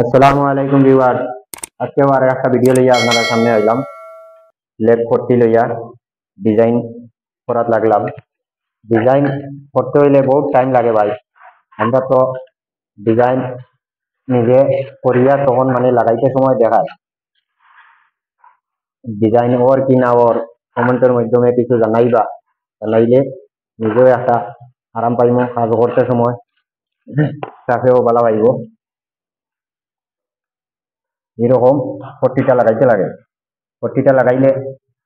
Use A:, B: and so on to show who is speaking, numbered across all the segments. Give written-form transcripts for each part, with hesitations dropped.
A: আসসালামু আলাইকুম ভিউয়ার। আজকে আবার একটা ভিডিও লইয়া আপনারা সামনে আইলাম। লেপ পট্টি লইয়া ডিজাইন করাত লাগলাম। ডিজাইন করতে হইলে বহুত টাইম লাগে ভাই। আমরা তো ডিজাইন নিজে করিয়া তখন মানে লাগাইতে সময় দেখায় ডিজাইন ওর কি না ওর কমেন্টের মাধ্যমে কিছু জানাইবা, জানাইলে নিজেও একটা আরাম পাইব কাজ করতে সময়, তাকেও ভালো পাইব। এরকম পট্টিটা লাগাইতে লাগে। পট্টিটা লাগাইলে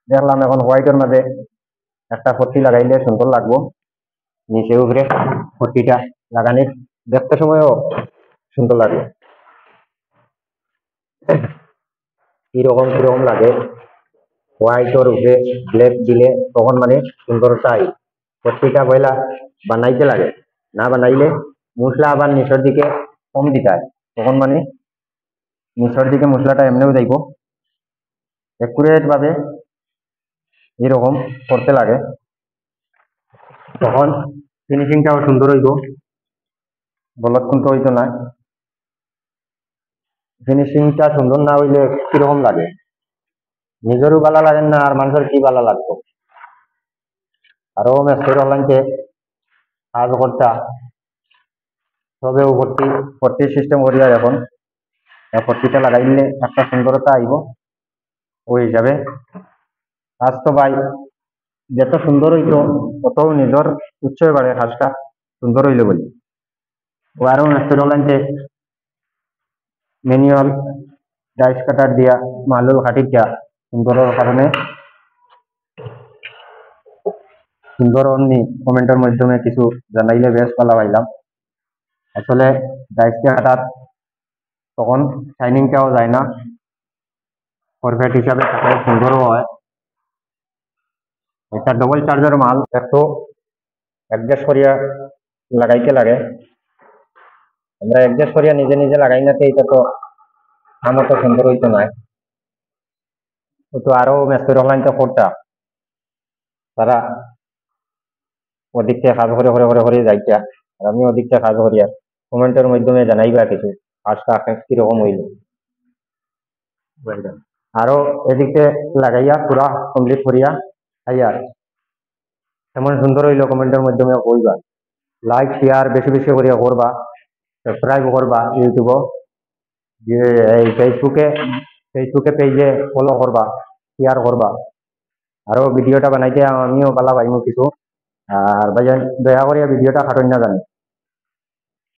A: দেখলাম এখন হোয়াইটের মাঝে একটা পট্টি লাগাইলে সুন্দর লাগবো। নিচে উপরে পট্টিটা লাগানি দেখতে সময়ও সুন্দর লাগবে। কিরকম কিরকম লাগে হোয়াইটের উপরে ব্ল্যাক দিলে তখন মানে সুন্দরতা আই। পট্টিটা পয়লা বানাইতে লাগে, না বানাইলে মশলা আবার নিচের দিকে কম দিতে হয়, তখন মানে নিচের দিকে মশলাটা এমনিও যাইব। একুরেট ভাবে এরকম করতে লাগে, তখন ফিনিশিংটাও সুন্দর হইব, গলত কিন্তু হইতো না। ফিনিশিংটা সুন্দর না হইলে কিরকম লাগে, নিজেরও ভালো লাগে না আর মানুষের কি ভালো লাগতো। আরো মেসের অনলাইনতে কাজ করতা তবে ভর্তি ভর্তি সিস্টেম করিয়া এখন ভর্তিটা লাগাইলে একটা সুন্দরতা আইব। ওই হিসাবে কাজ তো ভাই যত সুন্দর হইতো তত নিজের উৎসব বাড়ে, কাজটা সুন্দর হইলো বলি। ও আরো মেসের অনলাইনতে ম্যানুয়াল ডাইস কাটার দিয়া মালুল কাটি দিয়া সুন্দরের কারণে সুন্দর অমনি কমেন্টের মাধ্যমে কিছু জানাইলে বেশ ভালো পাইলাম। আসলে ডাইসকে কাটার তখন শাইনিংটাও যায় না, পারফেক্ট হিসাবে থাকে, সুন্দরও হয়। এটা ডবল চার্জার মাল, একটু অ্যাডজাস্ট করিয়া লাগাইতে লাগে। আমরা অ্যাডজাস্ট করিয়া নিজে নিজে লাগাই না, এটা তো আমার তো সুন্দর হইতো না। ও তো আরো মেসের অনলাইনটা করতা, তারা ওদিক থেকে কাজ করে করে করে করে যাইতা, আর আমি ওদিক থেকে কাজ করিয়া কমেন্টের মাধ্যমে জানাইবা কিছু কাজটা কিরকম হইল। আরো এদিকে লাগাইয়া পুরা কমপ্লিট করিয়া আইয়া এমন সুন্দর হইলো কমেন্টের মাধ্যমে কইবা। লাইক শেয়ার বেশি বেশি করিয়া করবা, সাবস্ক্রাইব করবা ইউটিউব, এই ফেসবুকে ফেসবুকে পেজে ফলো করবা, শেয়ার করবা। আরো ভিডিওটা বানাইতে আমিও ভালো পাইমু কিছু। আর ভাইজান দয়া করিয়া ভিডিওটা খাটুন না জানি।